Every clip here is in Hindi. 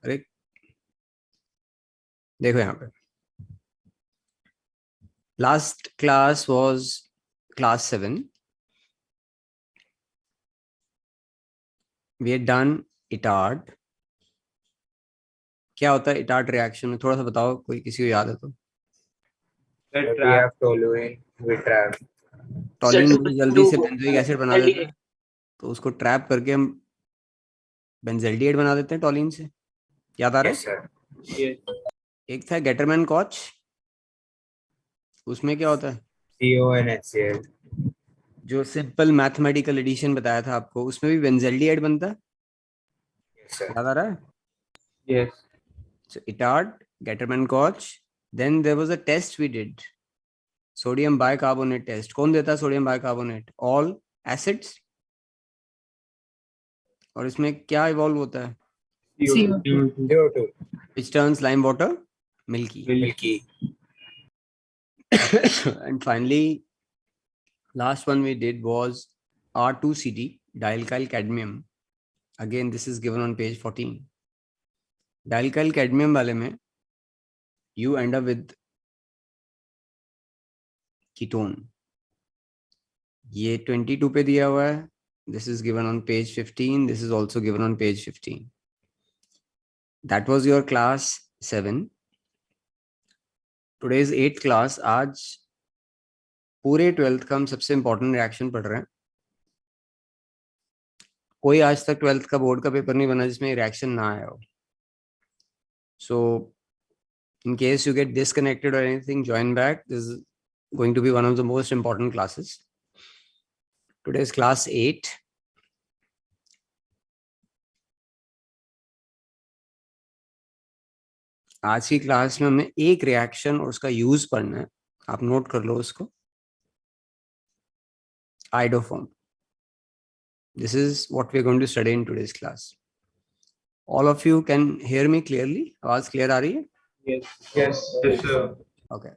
अरे देखो यहाँ पे, last class was class 7. We had done इटार्ड. क्या होता है इटार्ड रिएक्शन में, थोड़ा सा बताओ, कोई किसी को याद है तो. We have toluene, we trap. टॉलिन बहुत जल्दी से बेंजोइक एसिड बना देता है, तो उसको ट्रैप करके हम बेंजल्डिएट बना देते हैं टॉलिन से. याद आ रहा Yes, sir. है. एक था गेटरमैन कॉच, उसमें क्या होता है, CO and HCl. जो सिंपल मैथमेटिकल एडिशन बताया था आपको, उसमें भी बेंजल्डिएट बनता है. Yes, sir. याद आ रहा है. Yes. So Itard, Getterman Koch. Then there was a test we did. Sodium bicarbonate test. कौन देता है सोडियम बाइकार्बोनेट? All acids. और इसमें क्या इवॉल्व होता है? CO2. Which turns lime water milky. Milky. And finally, last one we did was R2CD, dialkyl cadmium. Again, this is given on page 14. Dialkyl cadmium वाले में you end up with ketone. ये 22 पे दिया हुआ है. This is given on page 15. This is also given on page 15. That was your class 7. Today's 8th class. आज पूरे 12th का हम सबसे इम्पोर्टेंट रिएक्शन पढ़ रहे हैं. कोई आज तक 12th का बोर्ड का पेपर नहीं बना जिसमें रिएक्शन ना आया हो. So in case you get disconnected or anything, join back. This is going to be one of the most important classes. Today's class 8. आज की क्लास में हमें एक रिएक्शन और उसका यूज पढ़ना है. आप नोट कर लो उसको. Iodoform. This is what we are going to study in today's class. All of you can hear me clearly? आवाज क्लियर आ रही है? Yes. Yes. Yes, sir. Okay.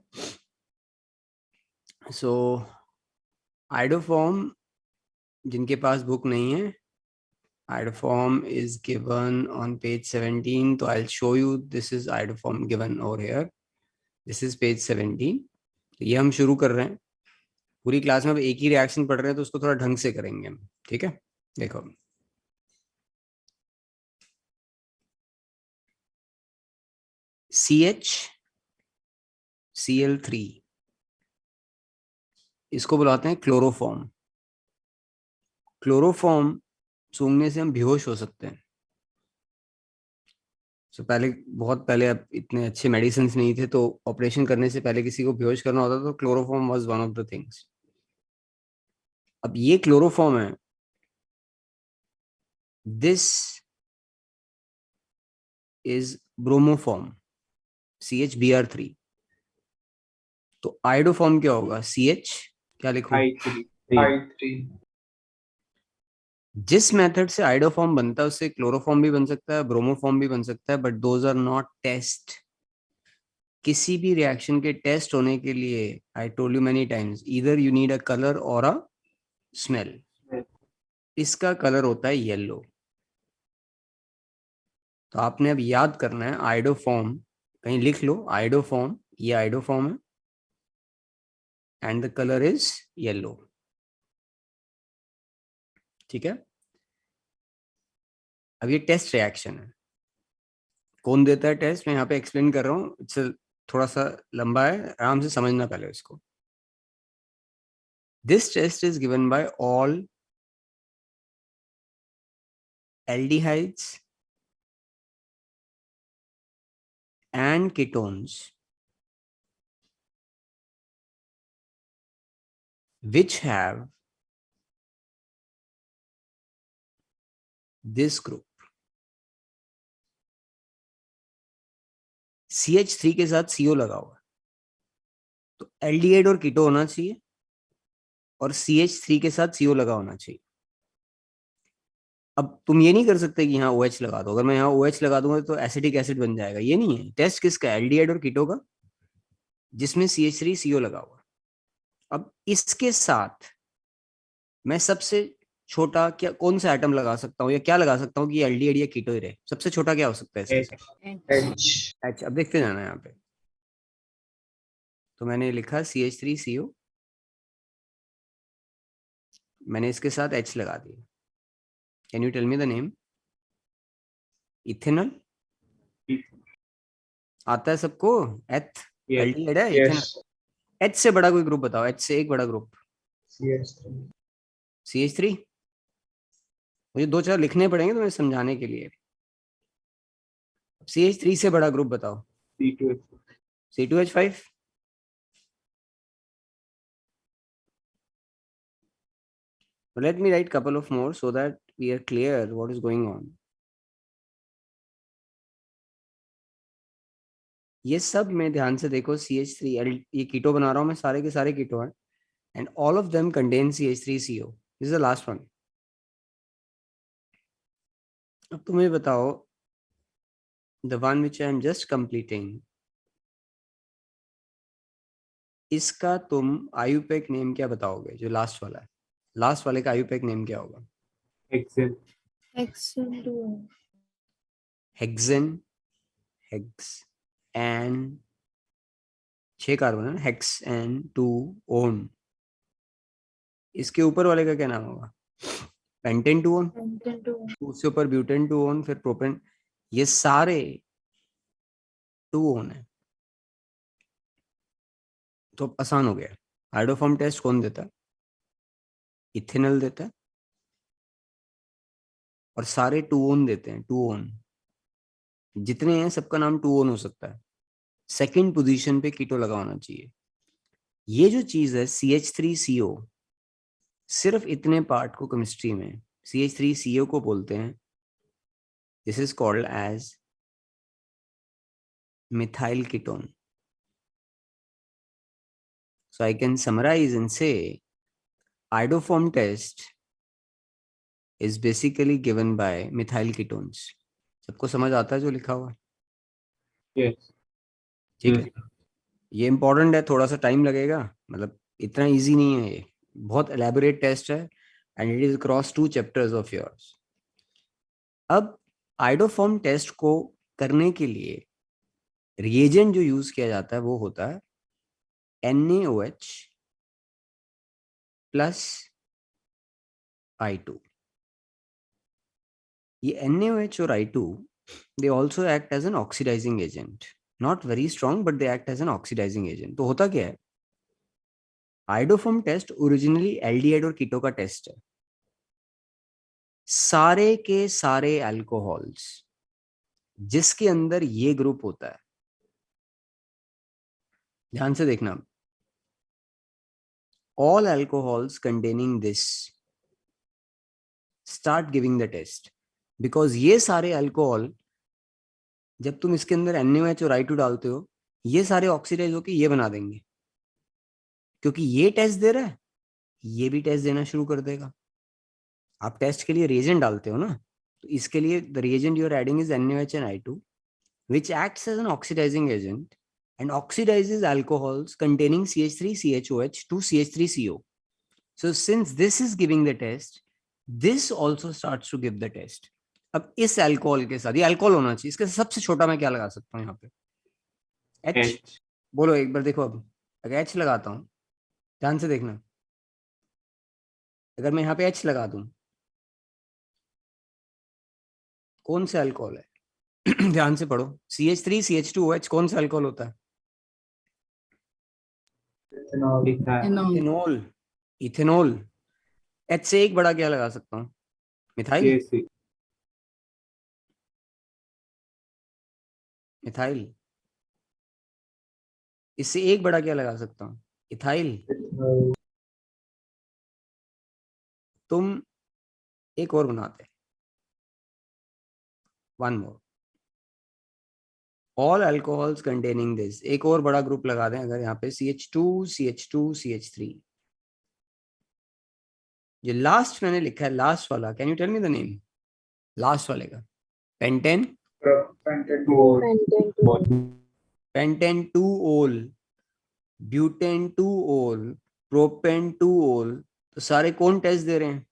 So iodoform, जिनके पास बुक नहीं है, iodoform is given on page 17. So I'll show you. This is iodoform given over here. This is page 17. तो ये हम शुरू कर रहे हैं. पूरी क्लास में अब एक ही रिएक्शन पढ़ रहे हैं, तो उसको थोड़ा ढंग से करेंगे हम. ठीक है, देखो. CH, Cl3, इसको बुलाते हैं क्लोरोफॉर्म. क्लोरोफॉर्म सूंघने से हम बेहोश हो सकते हैं. तो पहले, बहुत पहले, अब इतने अच्छे मेडिसिन नहीं थे, तो ऑपरेशन करने से पहले किसी को बेहोश करना होता तो chloroform was one of the things. अब ये क्लोरोफॉर्म है. This is bromoform, CHBr3. तो आयोडोफॉर्म क्या होगा? CH, क्या लिखूं? I3. जिस मेथड से आयोडोफॉर्म बनता है उससे क्लोरोफॉर्म भी बन सकता है, ब्रोमोफॉर्म भी बन सकता है, but those are not test. किसी भी रिएक्शन के टेस्ट होने के लिए, I told you many times, either you need a colour और अ स्मेल. इसका कलर होता है येलो. तो आपने अब याद करना है आयोडोफॉर्म. कहीं लिख लो आयोडोफॉर्म. ये आयोडोफॉर्म है and the colour is yellow. ठीक है. अब ये टेस्ट रिएक्शन है. कौन देता है टेस्ट? मैं यहाँ पे एक्सप्लेन कर रहा हूँ. इट्स थोड़ा सा लंबा है, आराम से समझना पहले इसको. This test is given by all aldehydes and ketones which have this group. CH3 के साथ CO लगा हुआ है, तो एल्डिहाइड और कीटो होना चाहिए, और CH3 के साथ CO लगा होना चाहिए. अब तुम ये नहीं कर सकते कि यहाँ OH लगा दो. अगर मैं यहाँ OH लगा दूंगा तो एसिटिक एसिड बन जाएगा. ये नहीं है. टेस्ट किसका? एल्डिहाइड और कीटो का, जिसमें CH3 CO लगा हुआ. अब इसके साथ मैं सबसे छोटा क्या, कौन सा एटम लगा सकता हूँ या क्या लगा सकता हूँ कि एल्डिहाइड या कीटो ही रहे? सबसे छोटा क्या हो सकता है इसके? H. H। अब देखते जाना यहाँ पे। तो मैंने लिखा CH3CO, मैंने इसके साथ H लगा दिया। Can you tell me the name? Ethanol आता है सबको? एथ Yes. एल्डिहाइड है इथेनॉल। Yes. H से बड़ा कोई ग्रुप बताओ, H से एक बड़ा ग्रुप। CH3. CH3। मुझे दो चार लिखने पड़ेंगे तुम्हें समझाने के लिए। CH3 से बड़ा ग्रुप बताओ। C2H. C2H5। Let me write couple of more so that we are clear what is going on. ये सब में ध्यान से देखो, CH3 ये कीटो बना रहा हूं मैं, सारे के सारे कीटो हैं, and all of them contain CH3CO. This is the last one. अब तुम्हें बताओ, the one which I am just completing, इसका तुम आयुपेक नेम क्या बताओगे? जो लास्ट वाला है, लास्ट वाले का आयुपेक नेम क्या होगा? Hexane. Hexane. Hex and 6 carbon है, हेक्स एंड 2 ओन। इसके ऊपर वाले का क्या नाम होगा? Pentane 2 own. उससे ऊपर ब्यूटेन 2 ओन, फिर प्रोपेन। ये सारे 2 ओन है। तो आसान हो गया। हाइड्रोफॉर्म टेस्ट कौन देता है? इथेनॉल देता है, और सारे 2 ओन देते हैं। 2 ओन जितने हैं सबका नाम 2 ओन हो सकता है। सेकंड पोजीशन पे कीटो लगा होना चाहिए। ये जो चीज है CH3CO, सिर्फ इतने पार्ट को केमिस्ट्री में CH3CO को बोलते हैं, this is called as methyl ketone. So I can summarize and say iodoform test is basically given by methyl ketones. सबको समझ आता है जो लिखा हुआ? Yes. ठीक है। ये इंपॉर्टेंट है, थोड़ा सा टाइम लगेगा, मतलब इतना इजी नहीं है ये, बहुत एलैबोरेट टेस्ट है, and it is across 2 chapters of yours. अब आइडोफॉर्म टेस्ट को करने के लिए रिएजेंट जो यूज किया जाता है वो होता है NaOH प्लस I2. ये NaOH और I2, they also act as an oxidizing agent. Not very strong, but they act as an oxidizing agent. तो होता क्या है? आइडोफॉर्म टेस्ट ओरिजिनली एल्डिहाइड और कीटो का टेस्ट है. सारे के सारे अल्कोहल्स जिसके अंदर ये ग्रुप होता है, ध्यान से देखना, all alcohols containing this start giving the test, because ये सारे अल्कोहल जब तुम इसके अंदर NaOH और I2 डालते हो, ये सारे ऑक्सीडाइज होकर ये बना देंगे. क्योंकि ये टेस्ट दे रहा है, ये भी टेस्ट देना शुरू कर देगा. आप टेस्ट के लिए रिएजेंट डालते हो ना, तो इसके लिए the reagent you are adding is NaOH and I2, which acts as an oxidizing agent and oxidizes alcohols containing CH3 CHOH to CH3CO. So since this is giving the test, this also starts to give the test. अब इस अल्कोहल के साथ, ये अल्कोहल होना चाहिए, इसके सबसे छोटा मैं क्या लगा सकता हूँ यहाँ पे? H. बोलो एक बार, देखो अब अगर H लगाता हूँ, ध्यान से देखना, अगर मैं यहाँ पे H लगा दूं, कौन सा अल्कोहल है? ध्यान से पढ़ो, CH3 CH2OH कौन सा अल्कोहल होता है? इथेनॉल. इथेनॉल. H से एक बड़ा क्या लगा सकता हूँ? मिथाइल. मिथाइल. इससे एक बड़ा क्या लगा सकता हूँ? इथाइल. तुम एक और बनाते, one more, all alcohols containing this, एक और बड़ा ग्रुप लगा दें अगर यहाँ पे CH2 CH2 CH3. जो लास्ट मैंने लिखा है, लास्ट वाला, can you tell me the name last वाले का? पेंटेन. पेंटेन 2 ओल, ब्यूटेन 2 ओल, प्रोपेन 2 ओल. तो सारे कौन टेस्ट दे रहे हैं?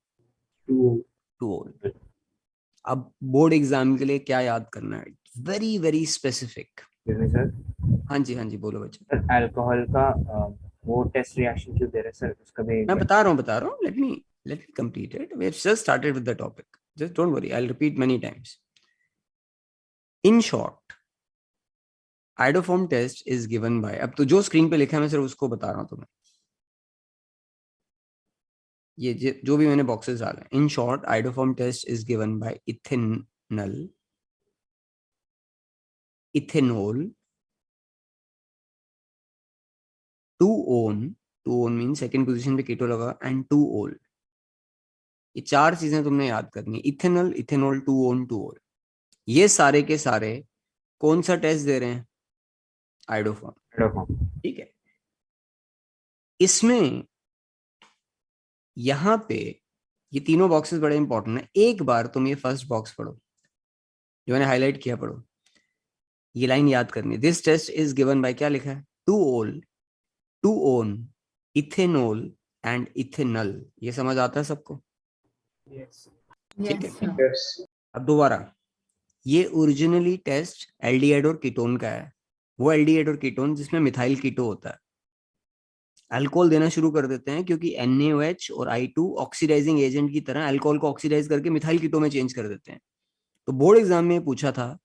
2. टू ओल। अब बोर्ड एग्जाम के लिए क्या याद करना है, वेरी वेरी स्पेसिफिक। सर हाँ जी हाँ जी, बोलो बच्चे। सर अल्कोहल का वो टेस्ट रिएक्शन क्यों दे रहे हैं सर, उसका भी मैं बता रहा हूँ, let me complete it. We have just started with the topic, just don't worry, I will repeat many times. In short, iodoform test is given by, अब तो जो स्क्रीन पे लिखा है मैं सिर्फ उसको बता रहा हूँ तुम्हें, ये जो भी मैंने बॉक्सेस डाले। In short, iodoform test is given by ethanal, ethanol, two one, two one mean second position पे कीटो लगा, एंड टू ओल। ये चार चीजें तुमने याद करनी है, ethanol, ethanol, two one, two ol. ये सारे के सारे कौन सा टेस्ट दे रहे हैं, आइडोफॉर्म। ठीक है, इसमें यहां पे ये तीनों बॉक्सेस बड़े इंपॉर्टेंट है। एक बार तुम ये फर्स्ट बॉक्स पढ़ो जो मैंने हाईलाइट किया, पढ़ो, ये लाइन याद करनी। This test is given by, क्या लिखा है, two ol, two one, ethanol and ethanal. ये समझ आता है सबको? यस ठीक है। sir. यस अब दोबारा, ये ओरिजिनली टेस्ट एल्डिहाइड और कीटोन का है, वो एल्डिहाइड और कीटोन जिसमें मिथाइल कीटो होता है। अल्कोहल देना शुरू कर देते हैं क्योंकि NaOH और I2 ऑक्सीडाइजिंग एजेंट की तरह अल्कोहल को ऑक्सीडाइज करके मिथाइल कीटो में चेंज कर देते हैं। तो बोर्ड एग्जाम में पूछा था,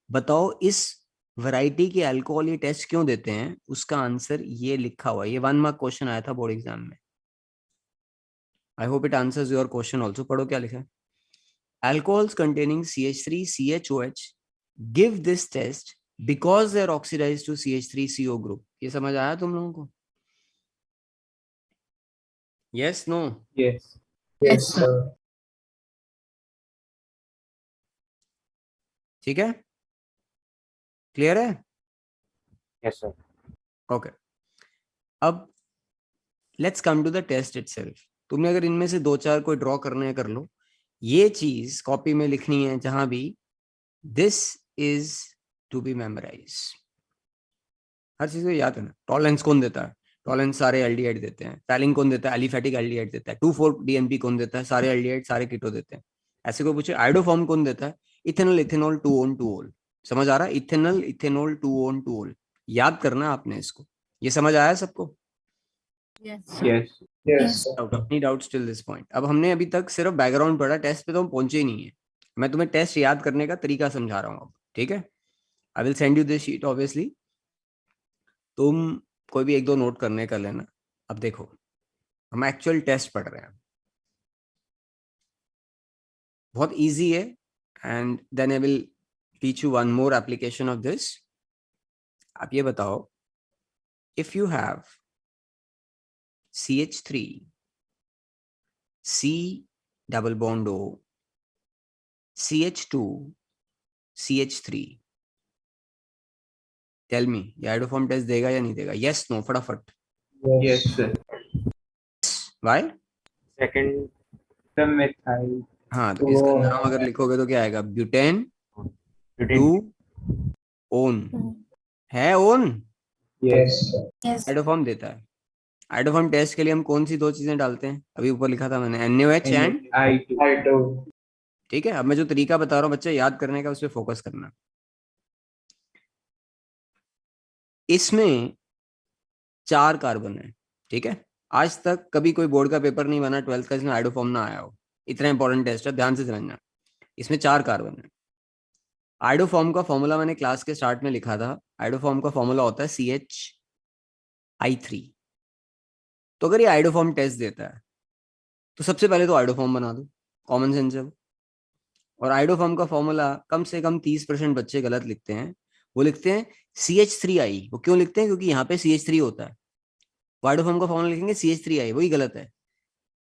बताओ इस वैरायटी के अल्कोहल ये टेस्ट क्यों देते हैं, उसका आंसर ये लिखा हुआ है। ये 1 मार्क क्वेश्चन आया था बोर्ड एग्जाम में। I hope it answers your question also. पढ़ो क्या लिखा है। Alcohols containing CH3 CHOH give this test because they are oxidized to CH3CO group। ये समझ आया तुम लोगों को? Yes, no? Yes Yes, sir. ठीक है, क्लियर है? यस सर ओके, अब let's come to the test itself. तुमने अगर इनमें से दो चार कोई ड्रॉ करने कर लो, ये चीज कॉपी में लिखनी है जहां भी, this is to be memorise. हर चीज को याद करना। टॉलरेंस कौन देता है, टॉलरेंस सारे एल्डिहाइड देते हैं। टैलिन कौन देता है, एलिफेटिक एल्डिहाइड देता है। 2,4-DNP कौन देता है, सारे एल्डिहाइड सारे कीटो देते हैं। ऐसे कोई पूछे आइडोफॉर्म कौन देता है, ethanol, ethanol, two one, two ol. समझ आ रहा है, ethanol, ethanol, two one, two ol. याद करना आपने इसको। ये समझ आया सबको? Yes, sir. Yes Yes. Any doubts till this point? अब हमने अभी तक सिर्फ बैकग्राउंड पढ़ा, टेस्ट पे तो हम पहुंचे ही नहीं है। मैं तुम्हें टेस्ट याद करने का तरीका समझा रहा हूँ अब, ठीक है? I will send you this sheet obviously, तुम कोई भी एक दो नोट करने का लेना। अब देखो, हम एक्चुअल टेस्ट पढ़ रहे हैं, बहुत इजी है। And then I will teach you one more application of this. आप ये बताओ, if you have CH3 C double bond O CH2 CH3, tell me, ये आइडोफॉर्म टेस्ट देगा या नहीं देगा? यस नो, फटाफट। Yes sir why? Second the methyl हाँ, तो इसका नाम अगर लिखोगे तो क्या आएगा, ब्यूटेन टू ओन। है ओन, यस Yes. आइडोफॉर्म देता है। आइडोफॉर्म टेस्ट के लिए हम कौन सी दो चीजें डालते हैं, अभी ऊपर लिखा था मैंने, NaOH एंड। I2 ठीक है, अब मैं जो तरीका बता रहा हूँ बच्चे याद करने का, उस पर फोकस करना। इसमें 4 कार्बन है, ठीक है? आज तक कभी कोई बोर्ड का पेपर नहीं बना 12th का इसमें आइडोफॉर्म ना आया हो। इतना इंपॉर्टेंट टेस्ट है, ध्यान से समझना। इसमें 4 कार्बन है। आइडोफॉर्म का फॉर्मूला मैंने क्लास के स्टार्ट में लिखा था। आइडोफॉर्म का फॉर्मूला होता है CHI3। तो अगर ये आइडोफॉर्म टेस्ट देता है तो सबसे पहले तो आइडोफॉर्म बना दो, कॉमन सेंस है वो। और आइडोफॉर्म का फॉर्मूला कम से कम 30% बच्चे गलत लिखते हैं। वो लिखते हैं CH3I। वो क्यों लिखते हैं, क्योंकि यहाँ पे CH3 होता है। आइडोफॉर्म का फॉर्मूला लिखेंगे CH3I, वही गलत है।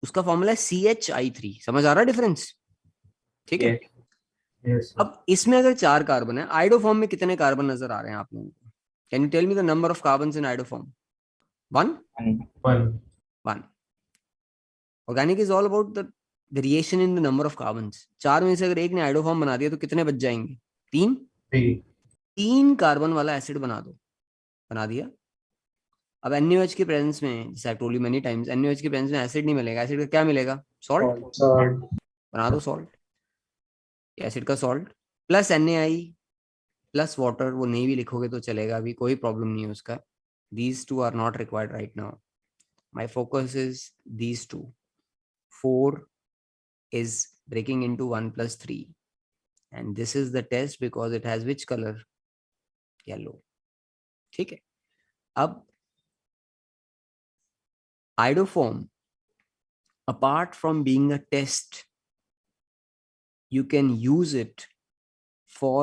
उसका फॉर्मूला है CHI3। समझ आ रहा है डिफरेंस? ठीक है। यस अब इसमें अगर 4 कार्बन है, आइडोफॉर्म में कितने कार्बन नजर आ रहे हैं आप लोगों को? Can you tell me the number of carbon in iodoform? 1 1। Organic is all about the variation in the number of carbon. 4 में से अगर एक ने आइडोफॉर्म बना दिया तो कितने बच जाएंगे? 3। 3 कार्बन वाला एसिड बना दो, बना दिया। अब NaOH की प्रेजेंस में, जैसे आई told you many times, NaOH की प्रेजेंस में एसिड नहीं मिलेगा। एसिड का क्या मिलेगा? सॉल्ट। सॉल्ट बना दो सॉल्ट, एसिड का salt plus NaI plus water, वो नहीं भी लिखोगे तो चलेगा, अभी कोई प्रॉब्लम नहीं है उसका. These two are not required right now. My focus is these two. 4 is breaking into 1 plus 3, and this is the test because it has which color? Yellow. ठीक है. अब iodoform, apart from being a test, you can use it for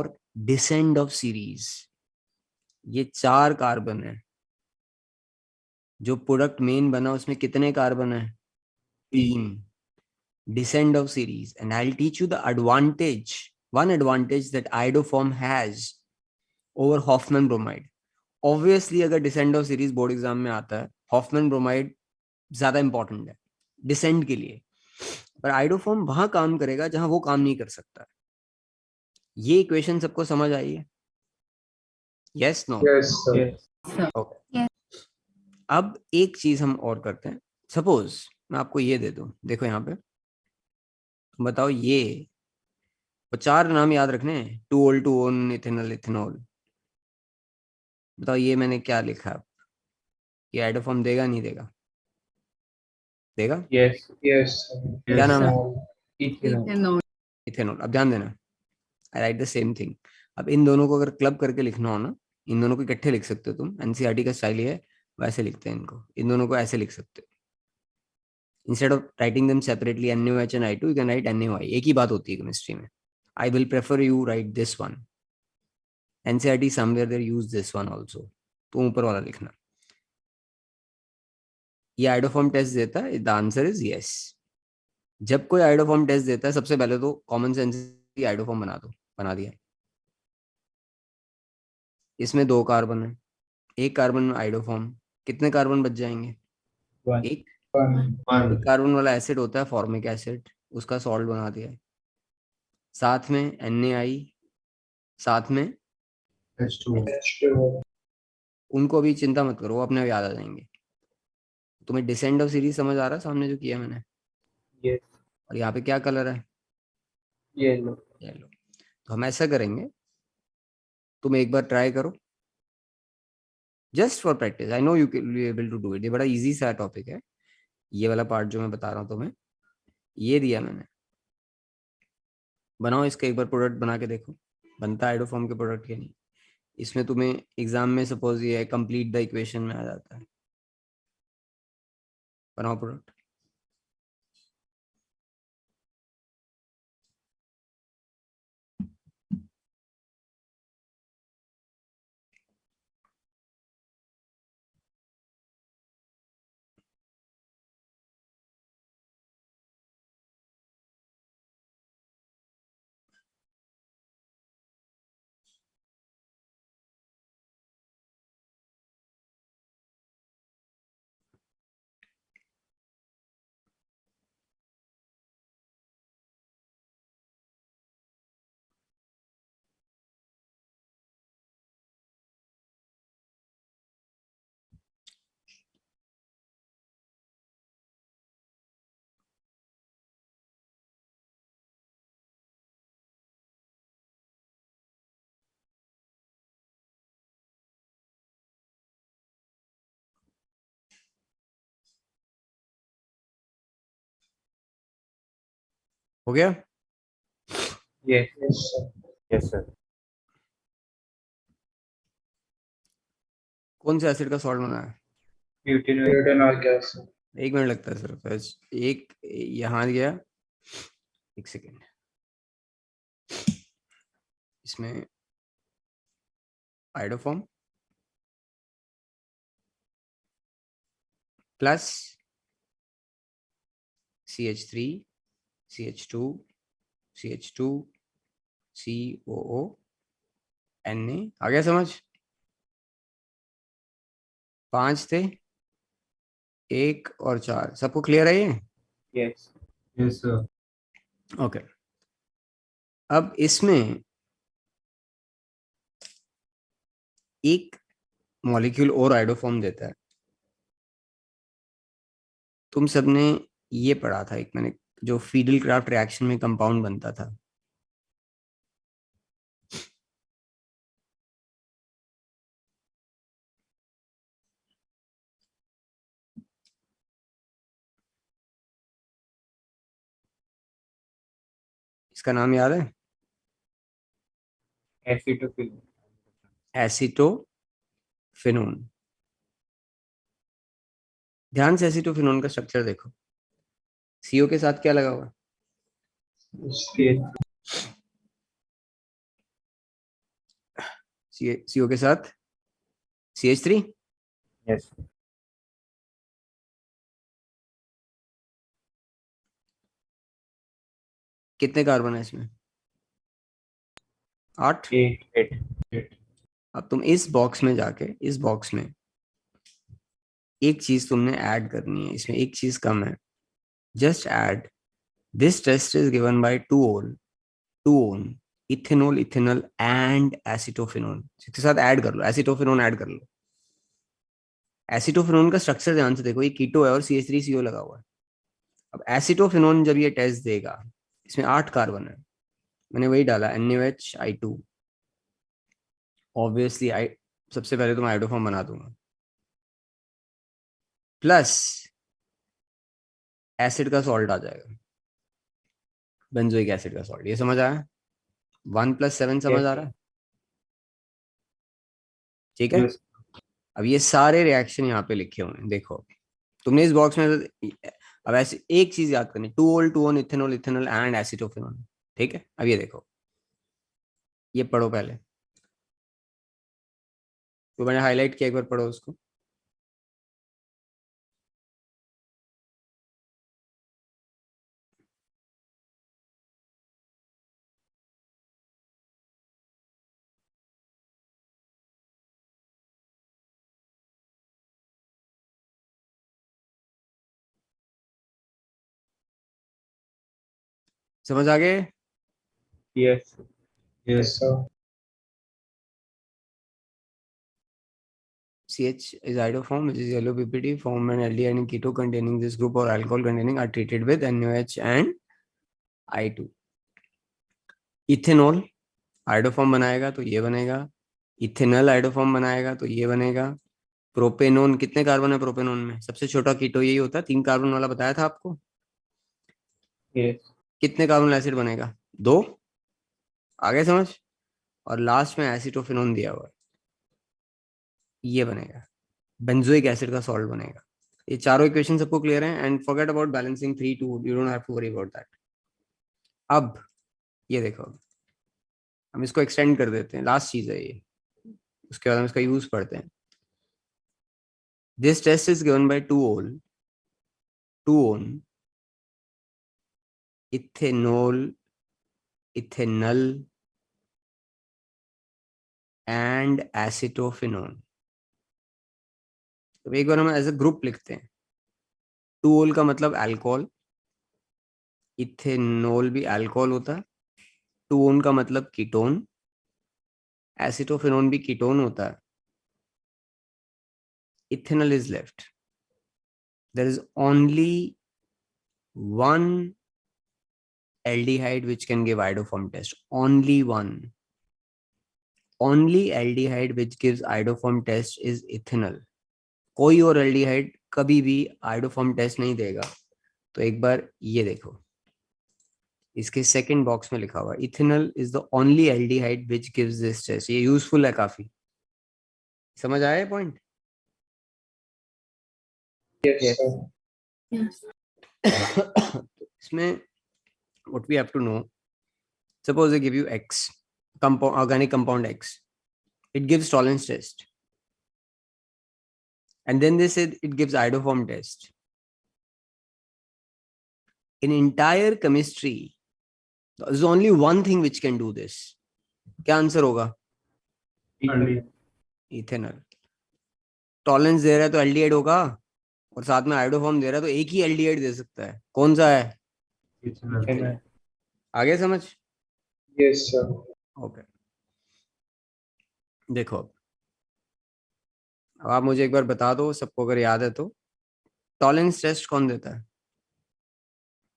descent of series. ये 4 कार्बन है, जो प्रोडक्ट मेन बना उसमें कितने कार्बन है? 3. Descent of series, and I'll teach you the advantage, one advantage that iodoform has over Hoffman bromide. Obviously अगर descent of series board exam में आता है, Hoffman bromide ज्यादा इंपॉर्टेंट है डिसेंट के लिए, पर आइडोफॉर्म वहां काम करेगा जहां वो काम नहीं कर सकता. ये इक्वेशन सबको समझ आई है? Yes no? Yes, sir. Yes. Okay. अब एक चीज हम और करते हैं. सपोज मैं आपको ये दे दूं, देखो यहाँ पे, बताओ ये 4 नाम याद रखने हैं. 2-ol 2-on ethanol ethanol. बताओ ये मैंने क्या लिखा? ये आइडोफॉर्म देगा नहीं देगा? देगा. Yes. Yes, sir. क्या नाम है? Ethanol. Ethanol. इथेनॉल. अब ध्यान देना, आई राइट द सेम थिंग. अब इन दोनों को अगर क्लब करके लिखना हो ना, इन दोनों को इकट्ठे लिख सकते हो तुम. एनसीईआरटी का स्टाइल है, वैसे लिखते हैं इनको. इन दोनों को ऐसे लिख सकते हो. Instead of writing them separately NaOH and I2, you can write NaOI. एक ही बात होती है केमिस्ट्री में. I will prefer you write this one. NCERT somewhere there use this one also. तो ऊपर वाला लिखना. ये आइडोफॉर्म टेस्ट देता है? The answer is yes. जब कोई आइडोफॉर्म टेस्ट देता है, सबसे पहले तो कॉमन सेंस की आइडोफॉर्म बना दो. बना दिया. इसमें 2 कार्बन है, 1 कार्बन में आइडोफॉर्म. कितने कार्बन बच जाएंगे? 1. 1. One. 1 कार्बन वाला एसिड होता है फॉर्मिक एसिड, उसका सॉल्ट बना दिया है. साथ में NaI, साथ में H2O. H2O. उनको भी चिंता मत करो, वो अपने आप याद आ जाएंगे. तुम्हें डिसेंड ऑफ सीरीज समझ आ रहा है सामने जो किया मैंने? Yes. और यहाँ पे क्या कलर है? Yellow. येलो. तो हम ऐसा करेंगे, तुम एक बार ट्राई करो just for practice. I know you can be able to do it. ये बड़ा इजी सा टॉपिक है, ये वाला पार्ट जो मैं बता रहा हूँ तुम्हें. ये दिया मैंने, बनाओ इसका एक बार प्रोडक्ट बना के देखो, बनता है आइडोफॉर्म के प्रोडक्ट के नहीं. इसमें तुम्हें एग्जाम में सपोज ये है कंप्लीट द इक्वेशन में आ जाता है. बनाओ प्रोडक्ट. हो गया? Yes. Yes, sir. Yes, sir. कौन से एसिड का सॉल्ट बना है? Butyl. Butanol gas, sir. 1 minute लगता है सिर्फ. एक यहाँ गया, 1 सेकेंड. इसमें iodoform plus CH3 CH2 CH2 COO Na. आ गया समझ? 5 थे, 1 और 4. सबको क्लियर है ये? Yes. Yes, sir. ओके. अब इसमें एक मॉलिक्यूल और आइडोफॉर्म देता है. तुम सबने ये पढ़ा था, एक मैंने जो फीडल क्राफ्ट रिएक्शन में कंपाउंड बनता था। इसका नाम याद है? Acetophenone. एसीटोफिनोन। ध्यान से एसीटोफिनोन का स्ट्रक्चर देखो। सीओ के साथ क्या लगा हुआ है? सीओ के साथ CH3। Yes. कितने कार्बन है इसमें? 8। 8. अब तुम इस बॉक्स में जाके, इस बॉक्स में एक चीज तुमने ऐड करनी है, इसमें एक चीज कम है। Just add this test is given by 2 on ethanol, ethanol and acetophenone. इसके साथ ऐड कर लो, एसिटोफिनोन ऐड कर लो। एसिटोफिनोन का स्ट्रक्चर ध्यान से देखो, ये कीटो है और CH3CO लगा हुआ है। अब एसिटोफिनोन जब ये टेस्ट देगा, इसमें 8 कार्बन है, मैंने वही डाला NaOH ऑब्वियसली आई सबसे पहले तो मैं आइडोफॉर्म बना दूंगा, प्लस एसिड का सॉल्ट आ जाएगा, बेंजोइक एसिड का सॉल्ट। ये समझ आया? 1 + 7 समझ Yes. आ रहा है? ठीक है। Yes. अब ये सारे रिएक्शन यहाँ पे लिखे हुए हैं, देखो तुमने इस बॉक्स में। अब ऐसे एक चीज याद करनी, 2 on ethanol, ethanol and acetophenone. ठीक है, अब ये देखो, ये पढ़ो पहले, तो मैंने हाईलाइट किया, एक बार पढ़ो उसको। समझ आ गए? Yes. Yes, sir. CH is iodoform, which is yellow PPT, form an aldehyde and keto containing this group or alcohol containing are treated with NaOH and I2। Ethanol iodoform बनाएगा तो ये बनेगा, इथेनॉल आइडोफॉर्म बनाएगा तो ये बनेगा। प्रोपेनोन, कितने कार्बन है प्रोपेनोन में? सबसे छोटा कीटो यही होता है, 3 कार्बन वाला बताया था आपको। Yes. कितने कार्बन एसिड बनेगा? 2। आगे समझ? और लास्ट में एसिटोफिनोन दिया हुआ है, ये बनेगा, बेंजोइक एसिड का सॉल्ट बनेगा। ये चारों इक्वेशन सबको क्लियर है? And forget about balancing 3 2, you don't have to worry about that. अब ये देखो, हम इसको एक्सटेंड कर देते हैं, लास्ट चीज है ये, उसके बाद हम इसका यूज पढ़ते हैं। This test is given by 2 on ethanol, ethanol and acetophenone. तो एक बार हम एज ए ग्रुप लिखते हैं। 2 on का मतलब अल्कोहल, इथेनॉल भी अल्कोहल होता है। 2 on का मतलब कीटोन, एसिटोफिनोन भी कीटोन होता है। Ethanol is left, there is only one aldehyde which can give iodoform test, only one, only aldehyde which gives iodoform test is ethanol। कोई और एल्डिहाइड कभी भी आइडोफॉर्म टेस्ट नहीं देगा। तो एक बार ये देखो, इसके सेकंड बॉक्स में लिखा हुआ ethanol is the only aldehyde which gives this test. ये यूजफुल है काफी, समझ आया point? Yes, Yes. sir. Yes. इसमें what we have to know, suppose I give you X, compound, organic compound X, it gives tolerance test, and then they said it gives iodoform test. In entire chemistry, there's only one thing which can do this. क्या आंसर होगा? Aldehyde. इथेनॉल। टॉलरेंस दे रहा है तो एल्डिहाइड होगा, और साथ में आइडोफॉर्म दे रहा है तो एक ही एल्डिहाइड दे सकता है, कौन सा है? Ethanol. Ethanol. आगे समझ? Yes, sir. ओके, देखो अब आप मुझे एक बार बता दो, सबको अगर याद है तो, टॉलरेंस टेस्ट कौन देता है?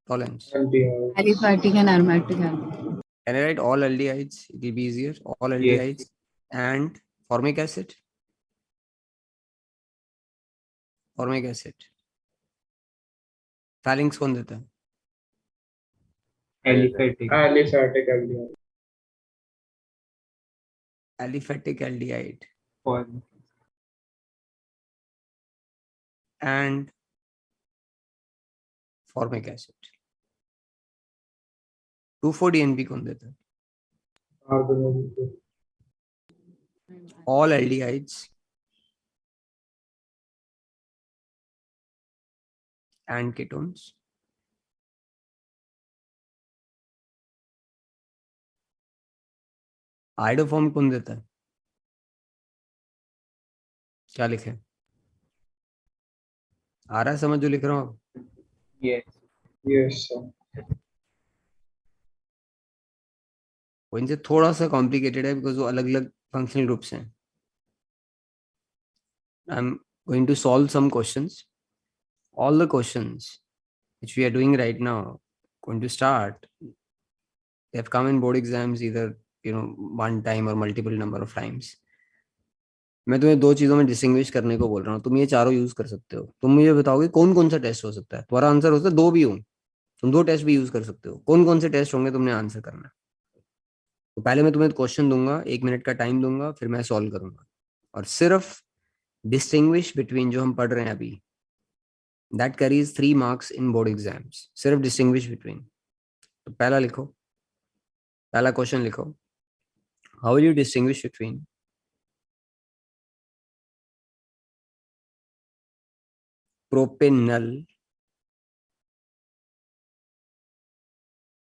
Tolerance. Aldehyde. Aliphatic and aromatic aldehyde. Can I write all aldehydes? It will be easier. All aldehydes and formic acid. Formic acid. Phalanx कौन देता है? Aliphatic. Aliphatic aldehyde. Aliphatic aldehyde Formic. and formic acid. 2,4-DNP कौन देता है? Carbonyl. All aldehydes and ketones. Iodoform कौन देता है? क्या लिखे? आ रहा है समझ जो लिख रहा हूँ? Yes. Yes, sir. वो इनसे थोड़ा सा कॉम्प्लिकेटेड है बिकॉज वो अलग अलग फंक्शनल ग्रुप्स हैं. I am going to solve some questions. All the questions which we are doing right now going to start, they have come in board exams either one time or multiple number of times. मैं तुम्हें दो चीजों में डिस्टिंग्विश करने को बोल रहा हूँ. तुम ये चारों यूज कर सकते हो. तुम मुझे बताओगे कौन कौन सा टेस्ट हो सकता है. तुम्हारा आंसर हो सकता है दो भी हो. तुम दो टेस्ट भी यूज कर सकते हो. कौन कौन से टेस्ट होंगे तुमने आंसर करना. तो पहले मैं तुम्हें क्वेश्चन दूंगा, 1 मिनट का टाइम दूंगा, फिर मैं सॉल्व करूंगा. और सिर्फ डिस्टिंग्विश बिटवीन जो हम पढ़ रहे हैं अभी, that carries 3 marks in board exams. सिर्फ distinguish between. तो पहला लिखो, पहला क्वेश्चन लिखो. How will you distinguish between propanol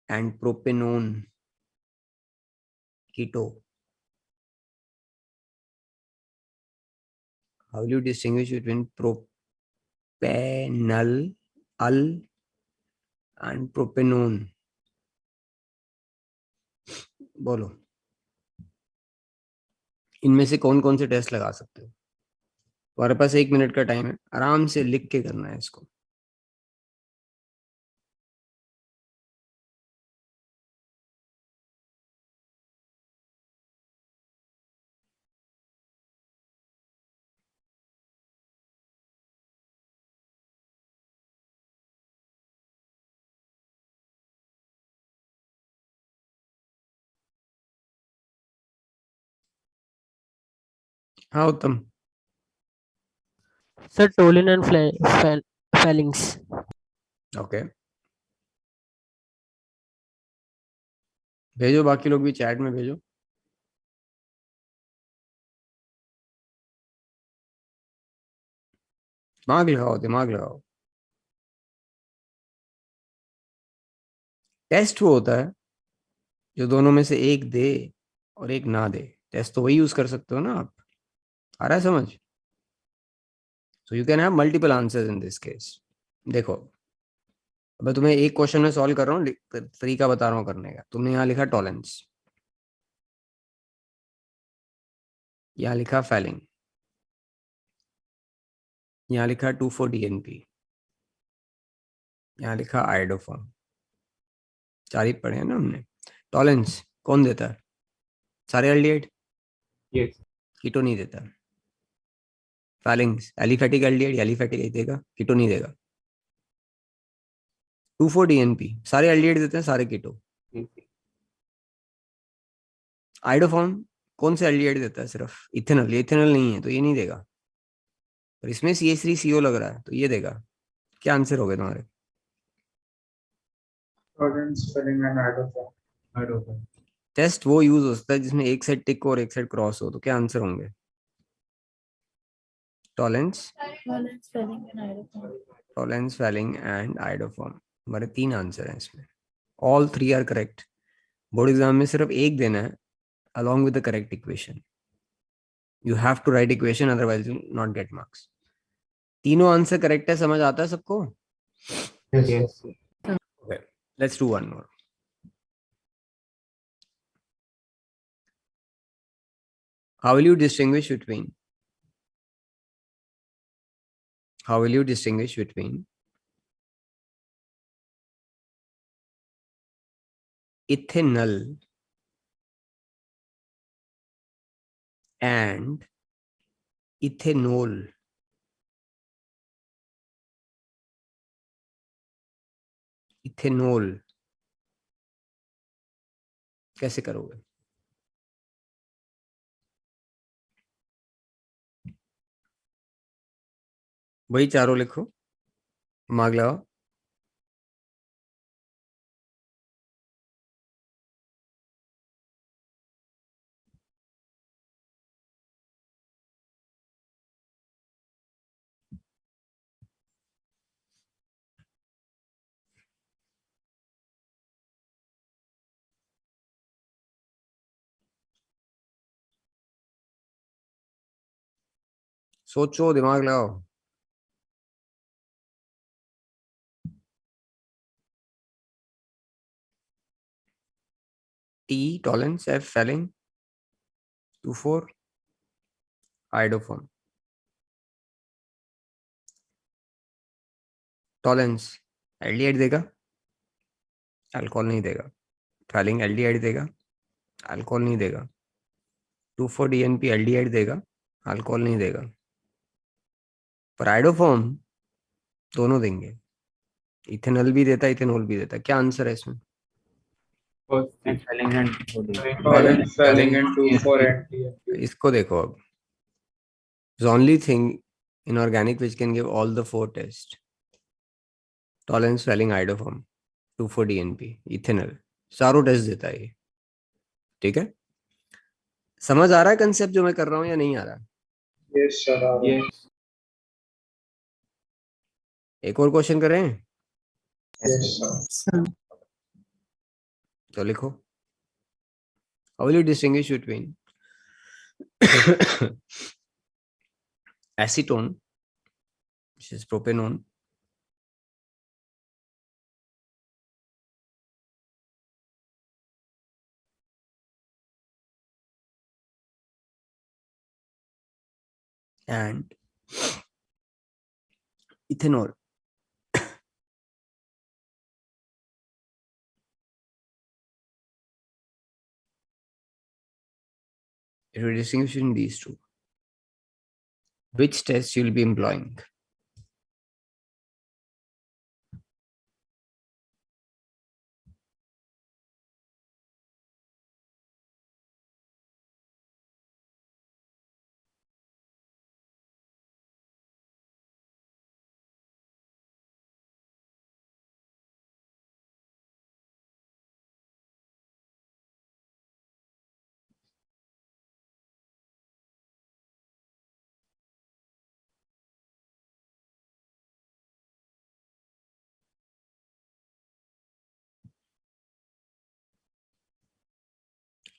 and propanone keto? How will you distinguish between propanol and propanone? बोलो. इनमें से कौन कौन से टेस्ट लगा सकते हो. तुम्हारे पास 1 मिनट का टाइम है. आराम से लिख के करना है इसको. हाँ उत्तम. Sir, Tolin and Phalanx. Okay, भेजो. बाकी लोग भी चैट में भेजो. दिमाग लगाओ, दिमाग लगाओ. टेस्ट वो होता है जो दोनों में से एक दे और एक ना दे. टेस्ट तो वही यूज कर सकते हो ना आप. आ रहा है समझ? So you can have multiple answers in this case. देखो, अब तुम्हें एक क्वेश्चन में सॉल्व कर रहा हूँ, तरीका बता रहा हूँ करने का. तुमने यहाँ लिखा टॉलेंस, यहाँ लिखा फैलिंग, यहाँ लिखा 2,4-DNP, यहाँ लिखा आइडोफॉर्म. 4 ही पढ़े हैं ना हमने. टॉलेंस कौन देता है? सारे एल्डिहाइड. Yes. कीटो नहीं देता. फैलिंग्स एलिफेटिक एल्डिहाइड, एलिफेटिक देगा, कीटो नहीं देगा. 2,4-DNP सारे एल्डिहाइड देते हैं, सारे कीटो. Yes. आइडोफॉर्म कौन से एल्डिहाइड देता है? सिर्फ इथेनॉल. ये इथेनॉल नहीं है तो ये नहीं देगा. और इसमें CH3CO लग रहा है तो ये देगा. क्या आंसर हो गए तुम्हारे? Tolerance, filling and iodoform. Iodoform. Test वो यूज हो सकता है जिसमें एक साइड टिक और एक साइड क्रॉस हो. तो क्या आंसर होंगे? Tollens, Tolerance, filling and iodoform. Tollens, Fehling and iodoform. हमारे 3 आंसर हैं इसमें. All 3 are correct. Board exam में सिर्फ एक देना है along with the correct equation. You have to write equation, otherwise you will not get marks. तीनों आंसर करेक्ट है. समझ आता है सबको? Yes. Okay, let's do one more. How will you distinguish between ethanal and ethanol. Ethanol कैसे करोगे? वही चारों लिखो, दिमाग लगाओ। सोचो, दिमाग लगाओ। T Tollens, F falling, 2,4 iodoform. Tollens aldehyde देगा, अल्कोहल नहीं देगा। फैलिंग एल्डिहाइड देगा, अल्कोहल नहीं देगा। 2,4 DNP एल्डिहाइड देगा, अल्कोहल नहीं देगा। पर आइडोफॉर्म दोनों देंगे, इथेनॉल भी देता है, इथेनॉल भी देता है। क्या आंसर है इसमें? And spelling and coding. Tolerance, spelling, and 2,4 anti. इसको देखो अब, the only thing inorganic which can give all the 4 tests: tolerance, swelling, iodoform, 2,4 DNP, ethanol, चारों टेस्ट देता है ये। ठीक है, समझ आ रहा है कंसेप्ट जो मैं कर रहा हूं या नहीं आ रहा? Yes, sir. Yes. एक और क्वेश्चन करें Yes, sir. Sir. तो लिखो, how will you distinguish between acetone, which is propanone, and ethanol? If you distinguish between these two, which test you will be employing?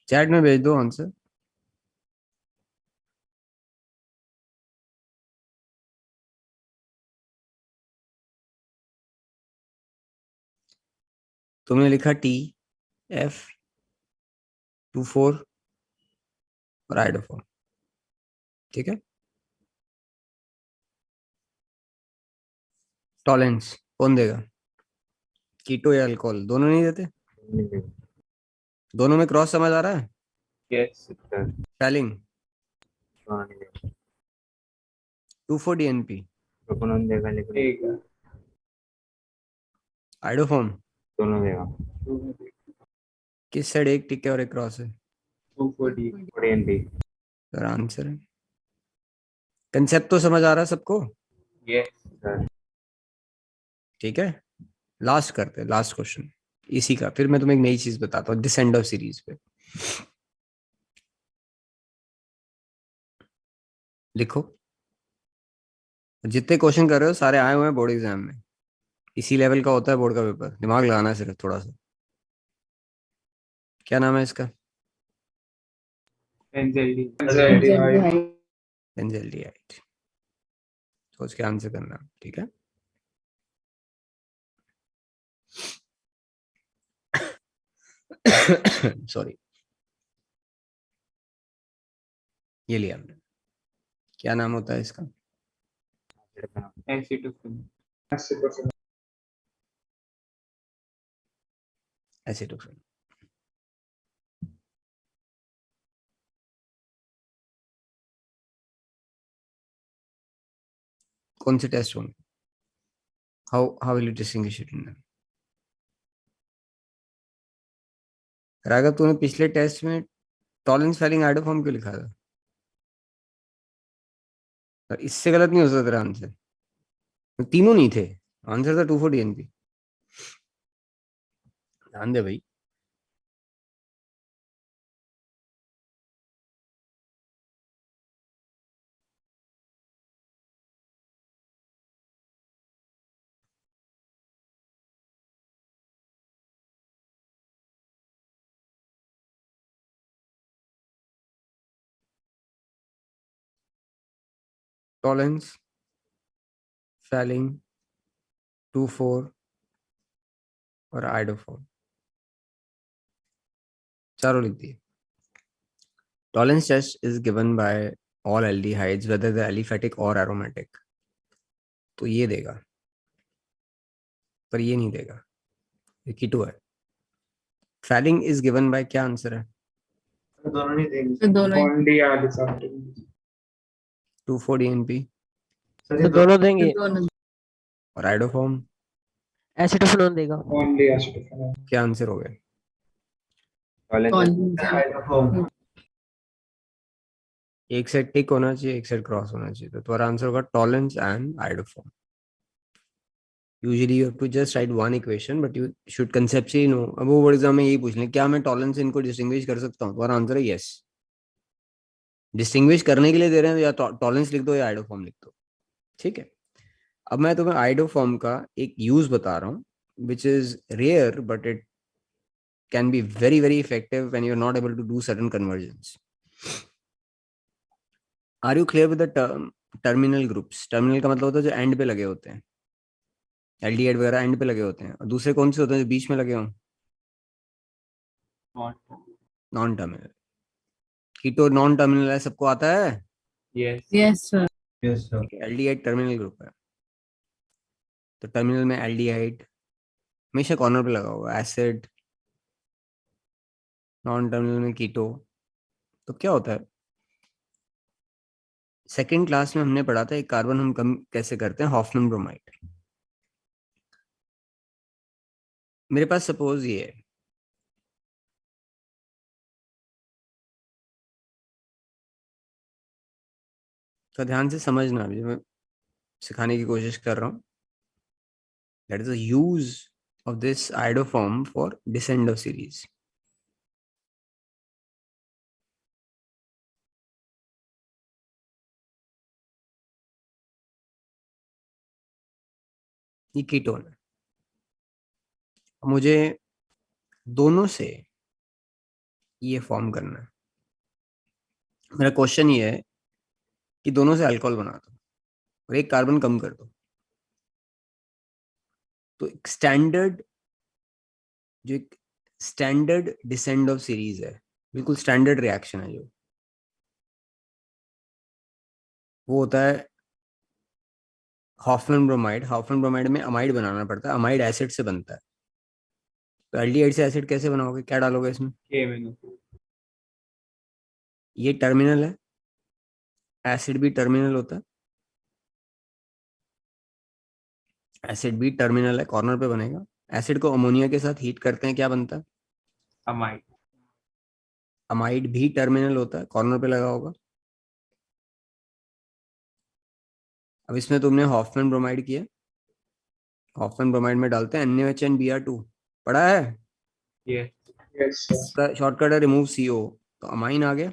Chat में भेज दो आंसर। तुमने लिखा T, F, 2,4 और आइडोफॉर्म। ठीक है, टॉलेंस कौन देगा? कीटो या अल्कोहल, दोनों नहीं देते? दोनों में क्रॉस समझ आ रहा है? Yes, sir. फैलिंग हाँ, 2,4 DNP, propanone देगा लेकिन आइडोफॉर्म दोनों देगा। किस साइड एक टिक है और एक क्रॉस है? 2,4 DNP. सर आंसर है। कंसेप्ट तो समझ आ रहा है सबको? Yes, sir. ठीक है, लास्ट करते हैं, लास्ट क्वेश्चन इसी का, फिर मैं तुम्हें एक नई चीज बताता हूँ डिसेंडर सीरीज पे। लिखो, जितने क्वेश्चन कर रहे हो सारे आए हुए हैं बोर्ड एग्जाम में, इसी लेवल का होता है बोर्ड का पेपर, दिमाग लगाना है सिर्फ थोड़ा सा। क्या नाम है इसका? Anxiety. Anxiety. एंजाइटी। सोच के आंसर करना, ठीक है? सॉरी, ये लिया हमने। क्या नाम होता है इसका? Acetophenone. Acetophenone. एसिटोफेन। कौन से टेस्ट होंगे? How will you distinguish it in them? Raghav, तूने पिछले टेस्ट में टॉलेंस फेलिंग आइडोफॉर्म क्यों लिखा था? और इससे गलत नहीं हो सकता तेरा आंसर। तीनों नहीं थे, आंसर था 2,4 DNP। ध्यान दे भाई। टॉलेंस फेलिंग 2,4 और आइडोफॉर्म चारों लिख दिए। Tollens test is given by all aldehydes whether they're aliphatic or aromatic। तो ये देगा, पर ये नहीं देगा, ये कीटो है। फैलिंग इज गिवन बाय, क्या आंसर है? दोनों नहीं देंगे तो दोनों ही- Only aliphatic। 2,4 DNP सर तो ये दोनों तो देंगे। दोनों और आइडोफॉर्म एसिटोफेनोन देगा। Only acetophenone। क्या आंसर हो गया? कॉन्जन एक सेट टिक होना चाहिए, एक सेट क्रॉस होना चाहिए, तो तुम्हारा आंसर होगा Tollens and iodoform. Usually you have to just write one equation, but you should conceptually know. अब वो बोर्ड एग्जाम में यही पूछ लें, क्या मैं टॉलेंस से इनको डिस्टिंग्विश कर सकता हूँ? तुम्हारा आंसर है यस। डिस्टिंग्विश करने के लिए दे रहे हैं, या टॉलेंस लिख दो या आइडोफॉर्म लिख दो, ठीक है। अब मैं तुम्हें आइडोफॉर्म का एक यूज बता रहा हूँ, which is rare but it can be very very effective when you're not able to do certain conversions. Are you clear with the terminal groups? Terminal का मतलब होता है जो एंड पे लगे होते हैं, एल्डिहाइड वगैरह एंड पे लगे होते हैं, और दूसरे कौन से होते हैं जो बीच में लगे हों? Non terminal. Keto non terminal है, सबको आता है। Yes yes sir yes sir aldehyde terminal group है, तो टर्मिनल में एल्डिहाइड हमेशा कॉर्नर पे लगा हुआ, एसिड। नॉन टर्मिनल में कीटो। तो क्या होता है, सेकेंड क्लास में हमने पढ़ा था एक कार्बन हम कम कैसे करते हैं, हॉफमैन ब्रोमाइड। मेरे पास सपोज ये है, तो ध्यान से समझना, अभी मैं सिखाने की कोशिश कर रहा हूँ। That is the use of this iodoform for descend of series. ये कीटोन है, मुझे दोनों से ये फॉर्म करना है। मेरा क्वेश्चन ये है कि दोनों से अल्कोहल बना दो और एक कार्बन कम कर दो। तो एक स्टैंडर्ड, जो एक स्टैंडर्ड डिसेंड ऑफ सीरीज है, बिल्कुल स्टैंडर्ड रिएक्शन है जो, वो होता है हॉफमैन ब्रोमाइड। हॉफमैन ब्रोमाइड में अमाइड बनाना पड़ता है, अमाइड एसिड से बनता है। तो एल्डिहाइड से एसिड कैसे बनाओगे, क्या डालोगे इसमें? ये टर्मिनल है, एसिड भी टर्मिनल होता है, एसिड भी टर्मिनल है, कॉर्नर पे बनेगा। एसिड को अमोनिया के साथ हीट करते हैं, क्या बनता है? अमाइड। अमाइड भी टर्मिनल होता है, कॉर्नर पे लगा होगा। अब इसमें तुमने हॉफमैन ब्रोमाइड किया, हॉफमैन ब्रोमाइड में डालते हैं NaOH and Br2, पढ़ा है? Yes Yes sir। इसका शॉर्टकट है रिमूव CO, तो अमाइन आ गया,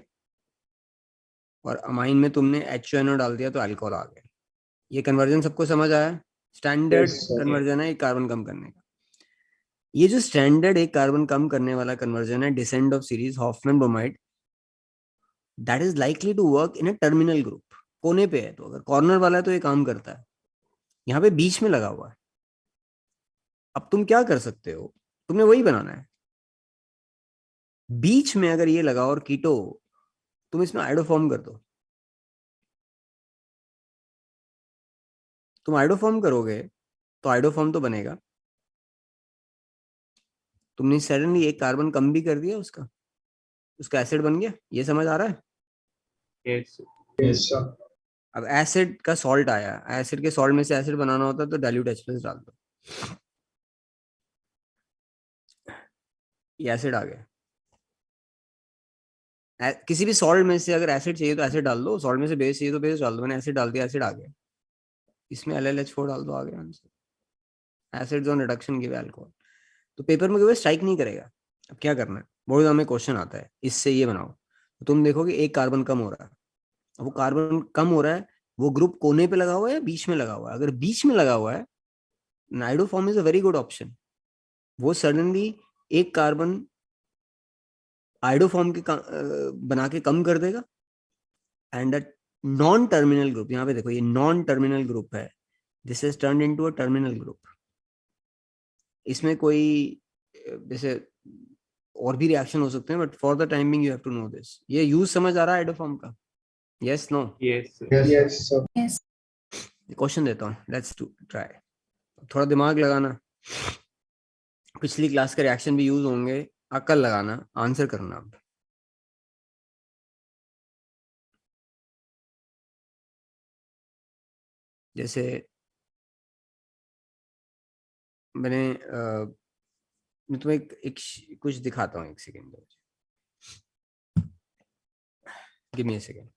और अमाइन में तुमने HNO डाल दिया तो अल्कोहल आ गया। ये कन्वर्जन सबको समझ आया? Standard Yes sir। कन्वर्जन है एक कार्बन कम करने का। ये जो स्टैंडर्ड एक कार्बन कम करने वाला कन्वर्जन है, descent of series Hofmann bromide, that is likely to work in a terminal group. कोने पे है, तो अगर कॉर्नर वाला है तो ये काम करता है। यहाँ पे बीच में लगा हुआ है। अब तुम क्या कर सकते हो, तुमने वही बनाना है। बीच में अगर ये लगा और कीटो, तुम इसमें आइडोफॉर्म कर दो। तुम आइडोफॉर्म करोगे तो आइडोफॉर्म तो बनेगा, तुमने सडनली एक कार्बन कम भी कर दिया, उसका उसका एसिड बन गया। ये समझ आ रहा है? Yes Yes sir। अब एसिड का सॉल्ट आया, एसिड के सॉल्ट में से एसिड बनाना होता है तो डाइल्यूट H+ डाल दो, ये एसिड आ गया। किसी भी सॉल्ट में से अगर एसिड चाहिए तो एसिड डाल दो, सॉल्ट में से बेस चाहिए तो बेस डाल दो, मैंने एसिड डाल दिया, एसिड आ गया। इसमें LlH4 डाल दो, आ गया answer. Acid on reduction give alcohol. तो पेपर में कभी स्ट्राइक नहीं करेगा। अब क्या करना है, बहुत में क्वेश्चन आता है इससे ये बनाओ, तो तुम देखोगे एक कार्बन कम हो रहा है। अब वो कार्बन कम हो रहा है, वो ग्रुप कोने पे लगा हुआ है या बीच में लगा हुआ है? अगर बीच में लगा हुआ है, iodoform is a very good option. वो सडनली एक कार्बन आइडोफॉर्म के बना के कम कर देगा। एंड नॉन टर्मिनल ग्रुप, यहाँ पे देखो ये नॉन टर्मिनल ग्रुप है, this is turn into a terminal group. इसमें कोई जैसे और भी रिएक्शन हो सकते हैं, but for the timing you have to know this. ये यूज समझ आ रहा है आइडोफॉर्म का? Yes no? Yes, sir. Yes, sir. Question देता हूँ, लेट्स टू ट्राई। थोड़ा दिमाग लगाना, पिछली क्लास के रिएक्शन भी यूज होंगे, अकल लगाना, आंसर करना। अब जैसे मैं तुम्हें कुछ दिखाता हूँ, एक second, give me a second.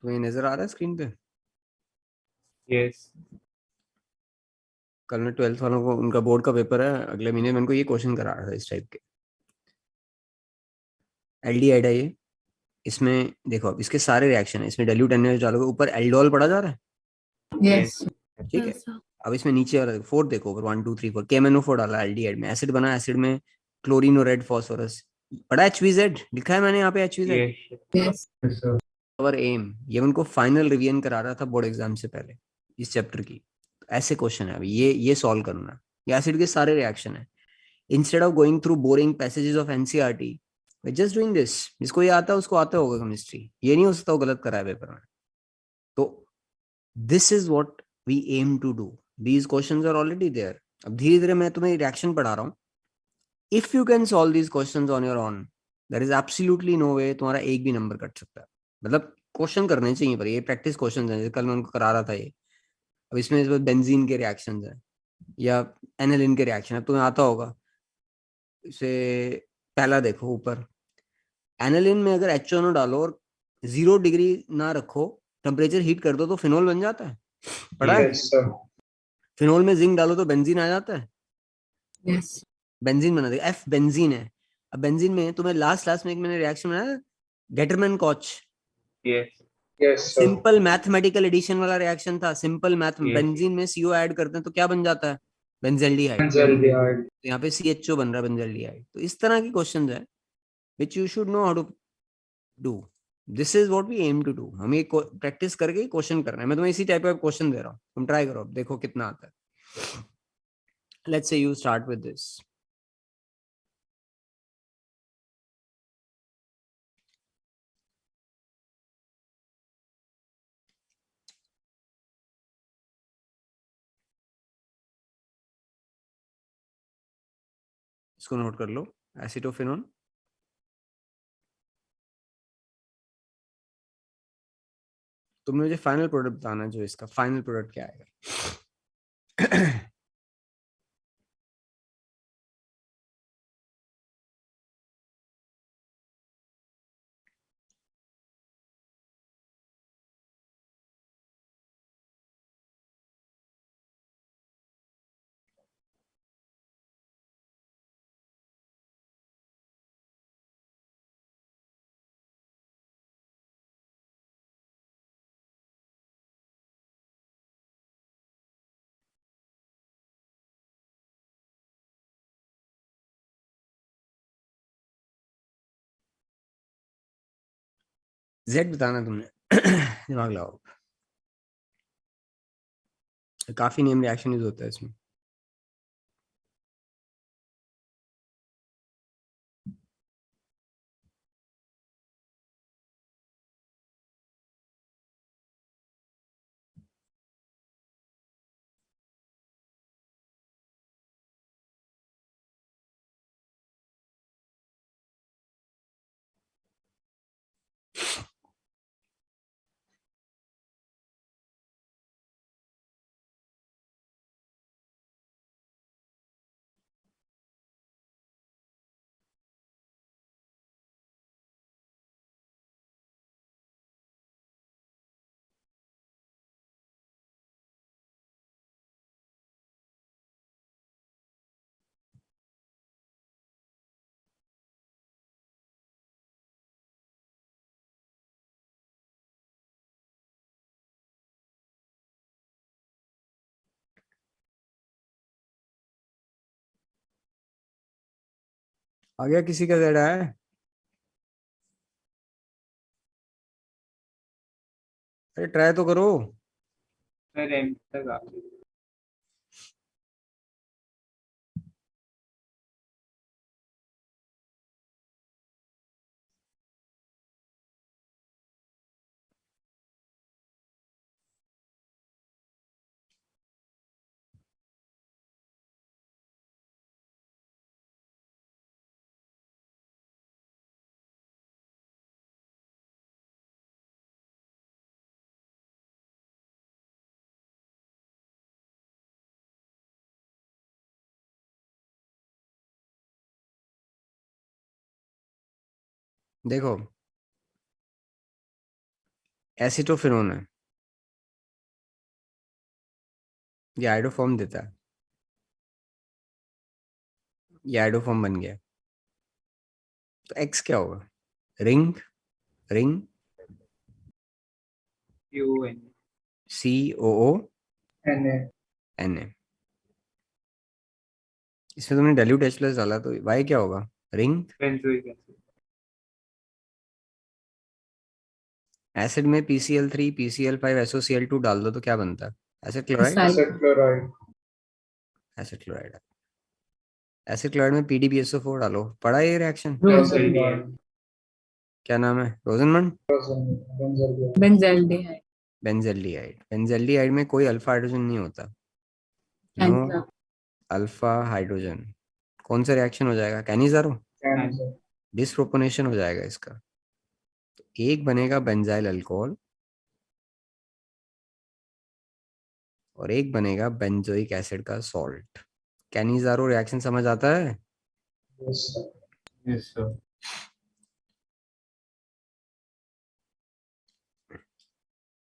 तुम्हें नजर आ रहा है स्क्रीन पे? Yes. कल मैं 12th वालों को, उनका बोर्ड का पेपर है अगले महीने, मैं उनको ये क्वेश्चन करा रहा था इस टाइप के। एल्डिहाइड है ये, इसमें देखो अब इसके सारे रिएक्शन है, इसमें डाइल्यूट NaOH डालोगे, ऊपर एल्डोल पड़ा जा रहा है, Yes. ठीक है। अब इसमें नीचे वाला फोर्थ देखो, ऊपर 1 2 3 4 KMnO4 डाला एल्डिहाइड में, एसिड बना, एसिड में क्लोरीन और रेड फॉस्फोरस पड़ा, HVZ लिखा है मैंने यहाँ पे, HVZ। Yes. Yes. Yes, sir. और एम, ये उनको फाइनल रिवीजन करा रहा था बोर्ड एग्जाम से पहले इस चैप्टर की। तो ऐसे क्वेश्चन है, अभी ये सॉल्व करना। ये एसिड के सारे रिएक्शन है। Instead of going through boring passages of NCERT, just doing this. जिसको ये आता है उसको आता होगा केमिस्ट्री, ये नहीं हो सकता वो गलत करा है पेपर में। तो this is what we M to do, these questions are already there. अब धीरे धीरे मैं तुम्हें रिएक्शन पढ़ा रहा हूँ। If you can solve these questions on your own, there is absolutely no way तुम्हारा एक भी नंबर कट सकता है। मतलब क्वेश्चन करने चाहिए, पर ये प्रैक्टिस क्वेश्चन है, जैसे कल मैं उनको करा रहा था ये। अब इसमें बेंजीन के रिएक्शन है या एनालिन के रिएक्शन है, तुम्हें आता होगा। इसे पहला देखो ऊपर, एनालिन में अगर HNO डालो और 0 डिग्री ना रखो, टेम्परेचर हीट कर दो तो फिनोल बन जाता है, पढ़ा है? Yes, sir. फिनोल में जिंक डालो तो बेंजीन आ जाता है, Yes. बेंजीन बना देगा, F बेंजीन है। अब बेंजीन में तुम्हें लास्ट क्लास में एक मैंने रिएक्शन बनाया, Gattermann Koch, Yes. Yes, sir. Simple mathematical addition वाला रिएक्शन था। Simple math, Yes. बेंजीन में CO ऐड करते हैं तो क्या बन जाता है? बेंजल्डिहाइड। Benzaldehyde. तो यहाँ पे CHO बन रहा है, बेंजल्डिहाइड। तो इस तरह की क्वेश्चन है which you should know how to do. This is what we M to do. हमें प्रैक्टिस करके क्वेश्चन करना है। मैं तुम्हें इसी टाइप का क्वेश्चन दे रहा हूँ, तुम ट्राई करो, देखो कितना आता है। Let's say you start with this. इसको नोट कर लो, एसिटोफिनोन। तुमने मुझे फाइनल प्रोडक्ट बताना है, जो इसका फाइनल प्रोडक्ट क्या आएगा। जेड बताना तुमने। दिमाग लगाओ, काफी नेम रिएक्शन यूज होता है इसमें। आ गया किसी का जेड आया है? अरे ट्राई तो करो। सर एंड तक आ गए। देखो एसिटोफिनोन है, ये आइडोफॉर्म देता है, ये आइडोफॉर्म बन गया। तो एक्स क्या होगा? Ring, ring Q N COO Na. Na। इसमें तुमने डाइल्यूट H प्लस डाला तो वाई क्या होगा? रिंग। Benzoic acid. एसिड में PCl3 PCl5 SOCl2 डाल दो तो क्या बनता है? Acid chloride. Acid. Acid chloride. Acid chloride. Acid chloride में PDBSO4 डालो। पढ़ा ये रिएक्शन? Rosenband. क्या नाम है? रोजनमंड। Benzaldehyde. Benzaldehyde. बेंजल्डिहाइड। बेंजल्डिहाइड में कोई अल्फा हाइड्रोजन नहीं होता, नो Cancer. Alpha hydrogen. कौन सा रिएक्शन हो जाएगा? कैनिजारो। Cancer. डिसप्रोपोनेशन हो जाएगा इसका। एक बनेगा बेंजाइल अल्कोहल और एक बनेगा बेंजोइक एसिड का सॉल्ट। कैनिजारो रिएक्शन समझ आता है? Yes, sir. Yes sir.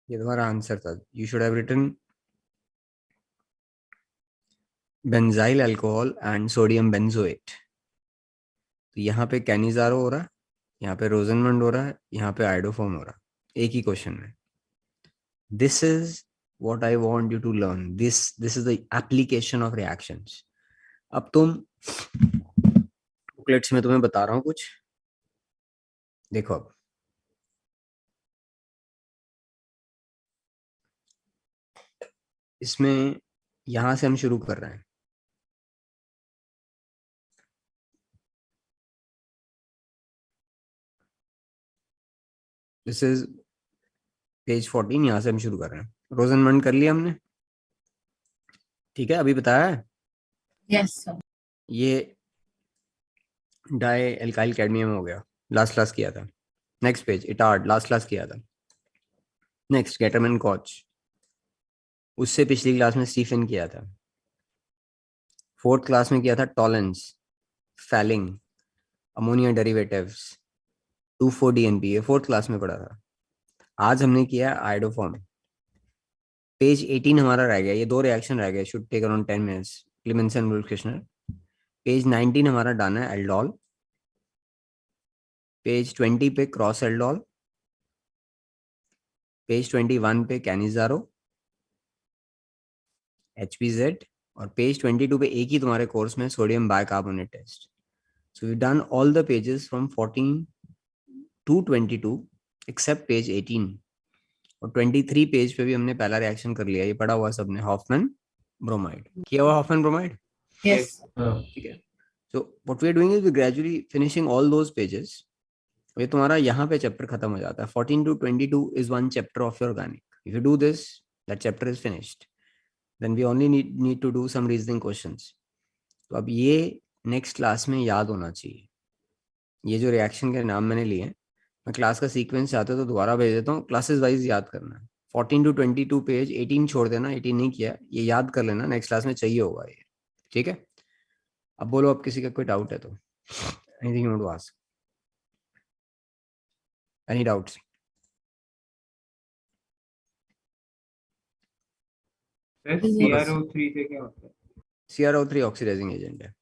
ये तुम्हारा आंसर था। You should have written benzyl alcohol and sodium benzoate. तो यहाँ पे कैनिजारो हो रहा है, यहाँ पे रोजनमंड हो रहा है, यहाँ पे आइडोफॉर्म हो रहा है, एक ही क्वेश्चन में। This is what I want you to learn. This is the application of reactions. अब तुम बुकलेट्स में तुम्हें बता रहा हूँ कुछ, देखो। अब इसमें यहां से हम शुरू कर रहे हैं। दिस इज पेज 14, यहां से हम शुरू कर रहे हैं। रोजनमंड कर लिया हमने, ठीक है, अभी बताया है। Yes, sir. ये डाई एल्काइल कैडमियम हो गया, लास्ट क्लास किया था। Next page Etard, last class किया था। नेक्स्ट गेटरमैन कॉच, उससे पिछली क्लास में स्टीफन किया था। फोर्थ क्लास में किया था Tollens, falling, ammonia derivatives, 2,4-DNP, ये फोर्थ क्लास में पढ़ा था। आज हमने किया आइडोफॉर्म। पेज 18 हमारा रह गया, ये दो रिएक्शन रह गए, should take around 10 minutes, Clemmensen Wolff Kishner. Page 19 हमारा डन है, एल्डोल। पेज 20 पे क्रॉस एल्डोल, पेज 21 पे कैनिजारो, HPZ, और पेज 22 पे एक ही तुम्हारे कोर्स में sodium bicarbonate test. So we done all the pages from 14 to 22 except page 18, और 23 पेज पे भी हमने पहला रिएक्शन कर लिया, ये पढ़ा हुआ सबने, हॉफमैन ब्रोमाइड किया हुआ, हॉफमैन ब्रोमाइड, Yes. ठीक है। So what we are doing is we gradually finishing all those pages. ये तुम्हारा यहाँ पे चैप्टर खत्म हो जाता है। 14 to 22 is one chapter of your organic. If you do this, that chapter is finished. Then we only need to do some reasoning questions. तो अब ये नेक्स्ट क्लास में याद होना चाहिए। ये जो रिएक्शन के नाम मैंने लिए, मैं क्लास का सीक्वेंस चाहते हो तो दोबारा भेज देता हूँ, क्लासेस वाइज याद करना है। 14 to 22 पेज, 18 छोड़ देना, 18 नहीं किया, ये याद कर लेना, नेक्स्ट क्लास में चाहिए होगा ये, ठीक है। अब बोलो, अब किसी का कोई डाउट है तो, anything you want to ask, any doubts? Sir CrO3 से क्या होता है? CrO3 ऑक्सीडाइजिंग एजेंट है।